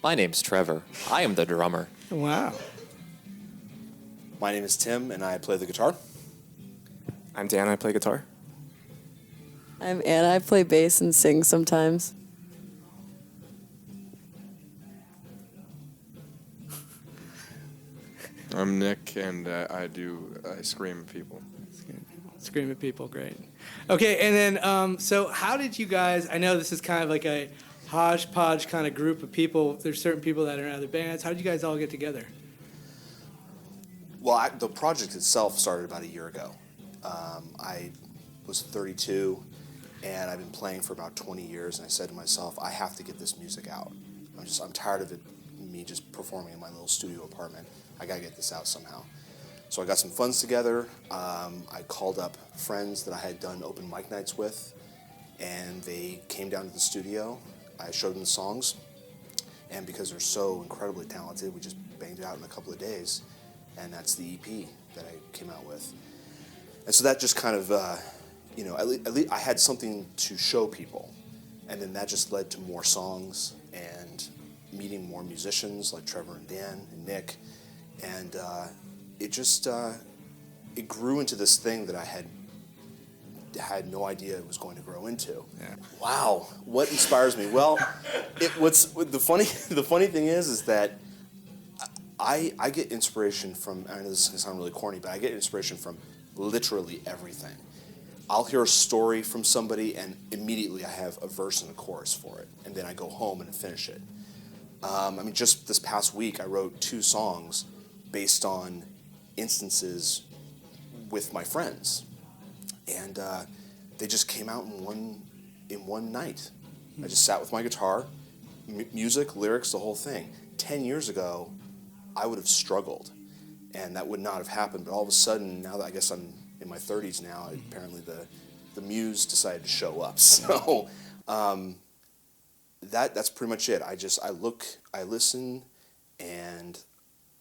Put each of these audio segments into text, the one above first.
My name's Trevor. I am the drummer. Wow. My name is Tim, and I play the guitar. I'm Dan, I play guitar. I'm Anna. I play bass and sing sometimes. I'm Nick, and I scream at people. Scream at people, great. Okay, and then, so how did you guys, I know this is kind of like a hodgepodge kind of group of people. There's certain people that are in other bands. How did you guys all get together? Well, the project itself started about a year ago. I was 32, and I've been playing for about 20 years, and I said to myself, I have to get this music out. I'm tired of me just performing in my little studio apartment. I gotta get this out somehow. So I got some funds together. I called up friends that I had done open mic nights with, and they came down to the studio. I showed them the songs, and because they're so incredibly talented, we just banged it out in a couple of days, and that's the EP that I came out with. And so that just kind of, at least I had something to show people, and then that just led to more songs and meeting more musicians like Trevor and Dan and Nick, and it just it grew into this thing that I had no idea it was going to grow into. Yeah. Wow, what inspires me? Well, the funny thing is that I get inspiration from, I know this is going to sound really corny, but I get inspiration from literally everything. I'll hear a story from somebody and immediately I have a verse and a chorus for it, and then I go home and finish it. Just this past week I wrote 2 songs based on instances with my friends, and they just came out in one night. I just sat with my guitar, music, lyrics, the whole thing. 10 years ago, I would have struggled, and that would not have happened. But all of a sudden, now that I guess I'm in my 30s now, apparently the muse decided to show up. So that's pretty much it. I look, I listen, and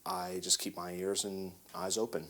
I just keep my ears and eyes open.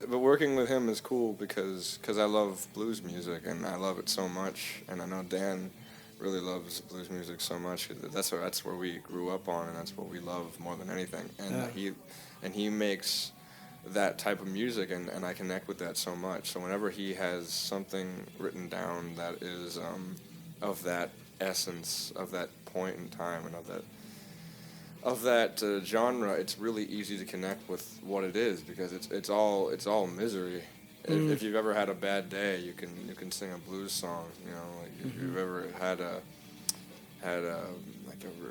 But working with him is cool because I love blues music and I love it so much, and I know Dan really loves blues music so much. That's where we grew up on, and that's what we love more than anything. And he makes that type of music, and I connect with that so much. So whenever he has something written down that is of that essence, of that point in time, and of that genre, it's really easy to connect with what it is because it's all misery. If you've ever had a bad day, you can sing a blues song. If you've ever had a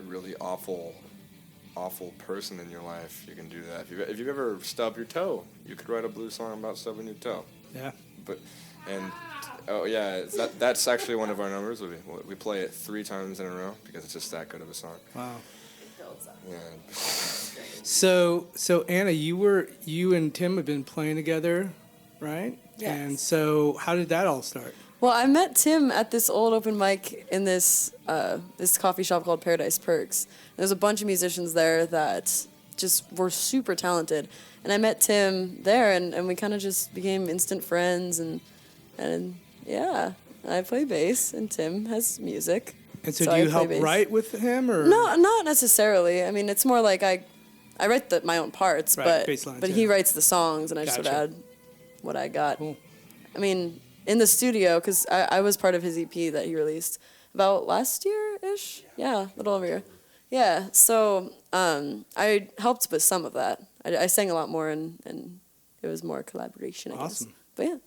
really awful person in your life, you can do that. If you've ever stubbed your toe, you could write a blues song about stubbing your toe. Yeah. That's actually one of our numbers. We play it 3 times in a row because it's just that good of a song. Wow. Yeah. So Anna, you and Tim have been playing together, right? Yes. And so how did that all start? Well, I met Tim at this old open mic in this coffee shop called Paradise Perks. There's a bunch of musicians there that just were super talented. And I met Tim there, and we kind of just became instant friends. And yeah, I play bass, and Tim has music. And so, do I you play help bass. write with him, or No, not necessarily. I mean, it's more like I write my own parts, Right, bass lines, but he yeah. writes the songs, and I just sort of Gotcha. add what I got. Cool. I mean, in the studio, because I was part of his EP that he released about last year-ish? Yeah, a little over a year. Yeah, so I helped with some of that. I sang a lot more, and it was more collaboration, I guess. Awesome. But yeah.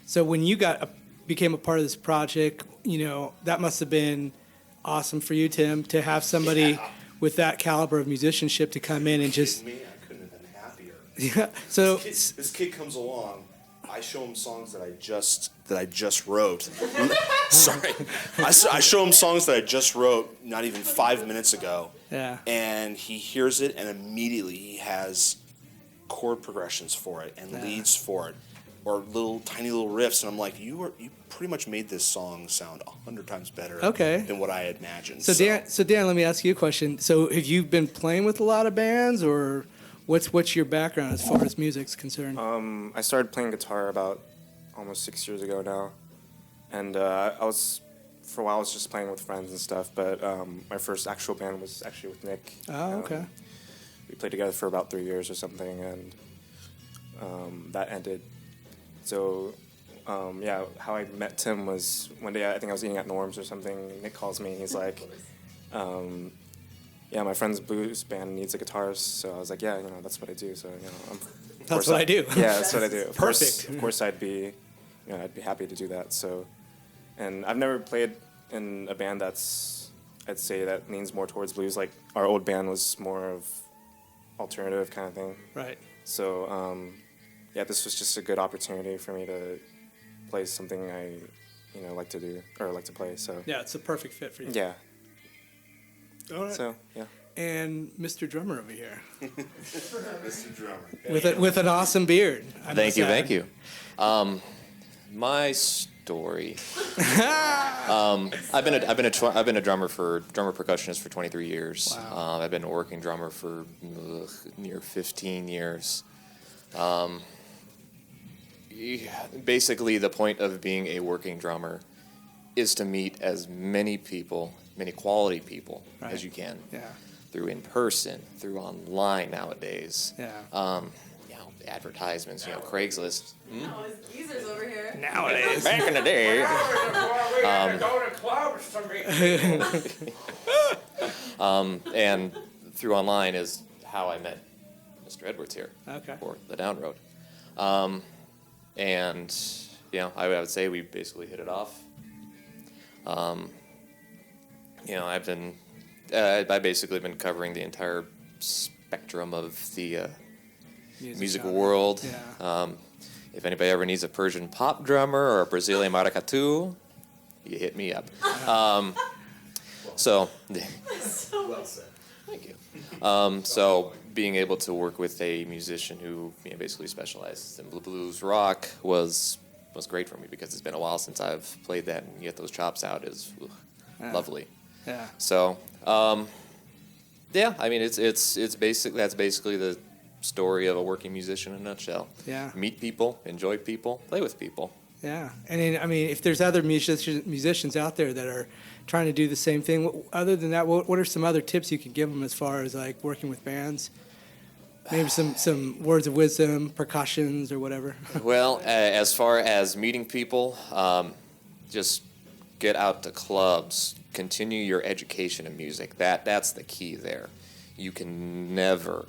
So when you became a part of this project, that must have been awesome for you, Tim, to have somebody with that caliber of musicianship to come in and just. Me, I couldn't have been happier. Yeah. So This kid comes along. I show him songs that I just wrote. Sorry, I show him songs that I just wrote not even 5 minutes ago. Yeah. And he hears it, and immediately he has chord progressions for it and leads for it, or tiny little riffs. And I'm like, you pretty much made this song sound 100 times better. than what I had imagined. So Dan, let me ask you a question. So have you been playing with a lot of bands, or what's your background as far as music's concerned? I started playing guitar about almost 6 years ago now, and for a while I was just playing with friends and stuff. But my first actual band was actually with Nick. Oh, okay. We played together for about 3 years or something, and that ended. So, how I met Tim was one day. I think I was eating at Norm's or something. Nick calls me, and he's like, "Yeah, my friend's blues band needs a guitarist." So I was like, "Yeah, that's what I do." So That's what I do. Yeah, that's what I do. Perfect. Of course, I'd be happy to do that. So, and I've never played in a band I'd say that leans more towards blues. Like our old band was more of alternative kind of thing. Right. So, this was just a good opportunity for me to play something I, like to do or like to play. So Yeah, it's a perfect fit for you. yeah. All right. So yeah. And Mr. Drummer over here Mr. Drummer. with an awesome beard. I Thank must add. you. My story. I've been a drummer percussionist for 23 years. Wow. I've been a working drummer for near 15 years. Basically, the point of being a working drummer is to meet as many people, many quality people Right. as you can. Yeah. Through in person, through online nowadays. Yeah. Advertisements, Craigslist. Oh, his geezer's over here. Nowadays. Back in the day. And through online is how I met Mr. Edwards here. Okay. For the Down Road. And I would say we basically hit it off. I've basically been covering the entire spectrum of the music genre. world. Yeah. If anybody ever needs a Persian pop drummer or a Brazilian maracatu, you hit me up. So, Well said. thank you. So being able to work with a musician who basically specializes in blues rock was great for me, because it's been a while since I've played that, and get those chops out is lovely. Yeah. So, it's basically the story of a working musician in a nutshell. Yeah. Meet people, enjoy people, play with people. Yeah. And then, if there's other musicians out there that are trying to do the same thing, other than that, what are some other tips you can give them as far as like working with bands? Maybe some words of wisdom, percussions, or whatever. Well, as far as meeting people, just get out to clubs, continue your education in music. That's the key there. You can never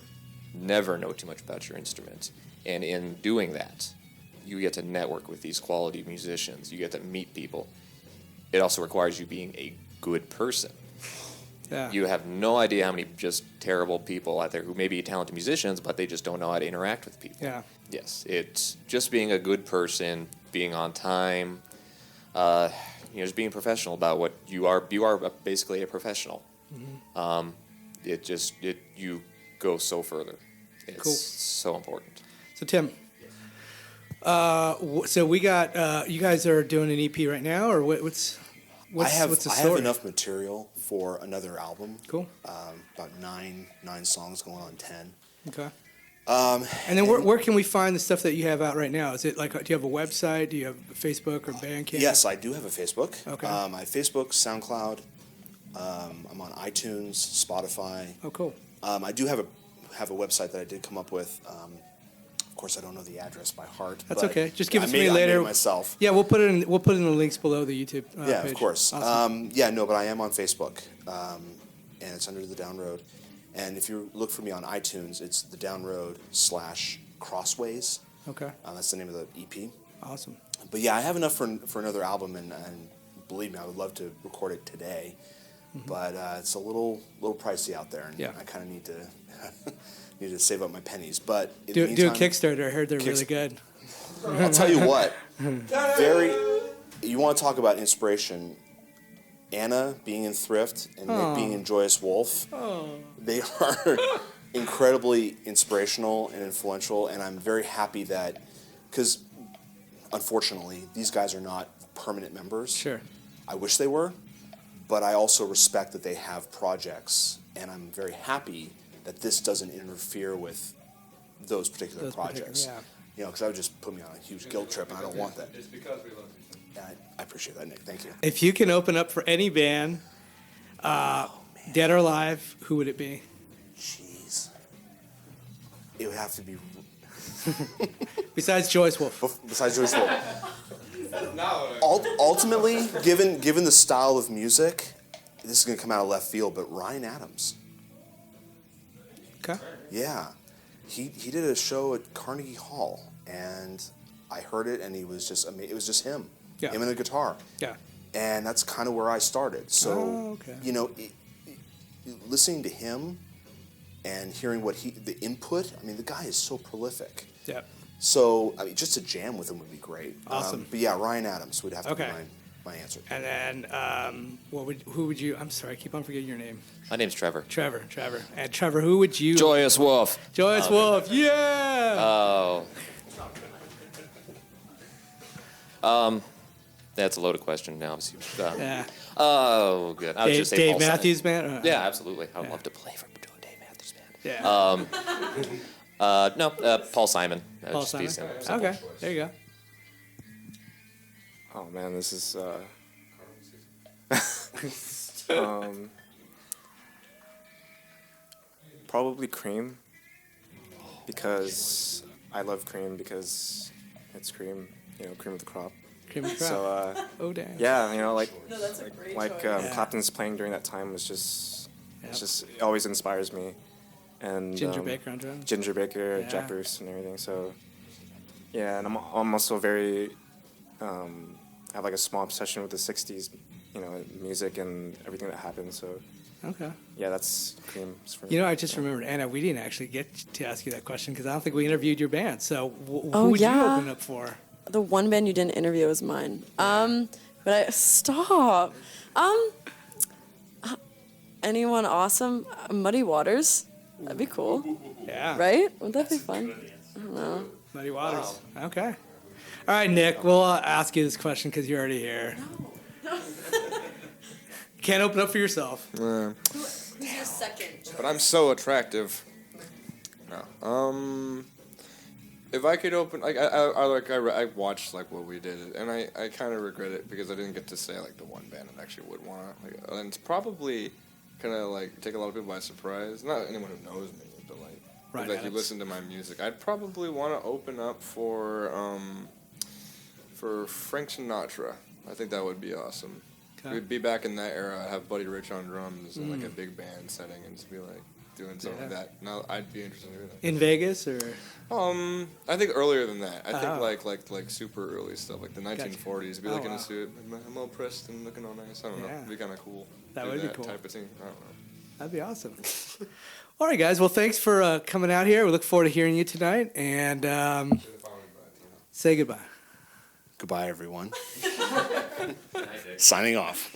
know too much about your instrument. And in doing that, you get to network with these quality musicians. You get to meet people. It also requires you being a good person. Yeah. You have no idea how many just terrible people out there who may be talented musicians, but they just don't know how to interact with people. Yeah. Yes, it's just being a good person, being on time, just being professional about what you are. You are basically a professional. Mm-hmm. You go so further. It's Cool. so important. So Tim, so we got you guys are doing an EP right now, or what's the I have story? enough material for another album. Cool. About nine songs, going on 10. Okay. And then where can we find the stuff that you have out right now? Is it like, do you have a website? Do you have Facebook or Bandcamp? Yes, I do have a Facebook. Okay. I have Facebook, SoundCloud. I'm on iTunes, Spotify. Oh, cool. I do have a website that I did come up with. Of course, I don't know the address by heart. That's but okay. Just give it to I me later. made it myself. Yeah, we'll put it in. We'll put it in the links below the YouTube. Yeah, page. of course. Awesome. But I am on Facebook, and it's under the Down Road. And if you look for me on iTunes, it's the Down Road / Crossways. Okay. That's the name of the EP. Awesome. But yeah, I have enough for another album, and believe me, I would love to record it today. Mm-hmm. But it's a little pricey out there, and Yeah. I kind of need to save up my pennies. But in Do the a meantime, Kickstarter. I heard they're really good. I'll tell you what. You want to talk about inspiration? Anna being in Thrift and Nick being in Joyous Wolf. They are incredibly inspirational and influential, and I'm very happy that, because unfortunately these guys are not permanent members. Sure. I wish they were, but I also respect that they have projects, and I'm very happy that this doesn't interfere with those particular projects. Yeah. Because that would just put me on a huge guilt trip, and I don't want that. It's because we love you. I appreciate that, Nick. Thank you. If you can open up for any band, dead or alive, who would it be? Jeez. It would have to be... Besides Joyce Wolf. Besides Joyce Wolf. Ultimately, given the style of music, this is going to come out of left field, but Ryan Adams. Okay. Yeah. He did a show at Carnegie Hall, and I heard it, and it was just him. Yeah. Him and a guitar. Yeah. And that's kind of where I started. So, okay. Listening to him and hearing the input, the guy is so prolific. Yeah. So, just to jam with him would be great. Awesome. But yeah, Ryan Adams would have to Okay. be my answer. And then, who would you? I'm sorry, I keep on forgetting your name. My name's Trevor. Trevor. And Trevor, who would you? Joyous Wolf. Joyous Wolf. Yeah. Oh. That's a loaded question now. Yeah. Oh, good. I would just say Dave Paul Matthews Simon. Band. Yeah, absolutely. I'd love to play for Dave Matthews Band. Yeah. No, Paul Simon. Paul Just Simon. be simple. Okay. There you go. Oh man, this is probably Cream, because I love Cream because it's Cream, Cream of the crop. Cream of the crop. So Oh damn. yeah, No, that's a great choice. Yeah. Clapton's playing during that time was just Yep. it always inspires me. And Ginger Baker on drums. Ginger Baker, Yeah. Jack Bruce, and everything. So yeah, and I'm also very I have like a small obsession with the '60s, music and everything that happened. So Okay. yeah, that's Cream for me. I just remembered, Anna, we didn't actually get to ask you that question because I don't think we interviewed your band. So who Oh, would you yeah. open up for? The one band you didn't interview was mine. Stop. Anyone awesome? Muddy Waters. That'd be cool, Yeah. right? Wouldn't that be fun? I don't know. Muddy Waters. Okay. All right, Nick, we'll ask you this question because you're already here. Can't open up for yourself. Who's your second? But I'm so attractive. No. If I could open, I watched what we did, and I kind of regret it because I didn't get to say the one band I actually would want. And it's probably kind of take a lot of people by surprise. Not anyone who knows me, but Right, if you listen to my music, I'd probably want to open up for Frank Sinatra. I think that would be awesome. Okay. We'd be back in that era. Have Buddy Rich on drums and like a big band setting, and just be like doing something Yeah. like that. Now I'd be interested in doing that. In Vegas or? I think earlier than that. I Oh. think like super early stuff, like the 1940s. Be Oh, like in wow. a suit, I'm all pressed and looking all nice. I don't know. Yeah. It'd be kind of cool. That Do would be cool. Type of thing. I don't know. That'd be awesome. All right, guys. Well, thanks for coming out here. We look forward to hearing you tonight, and say goodbye. Goodbye, everyone. Signing off.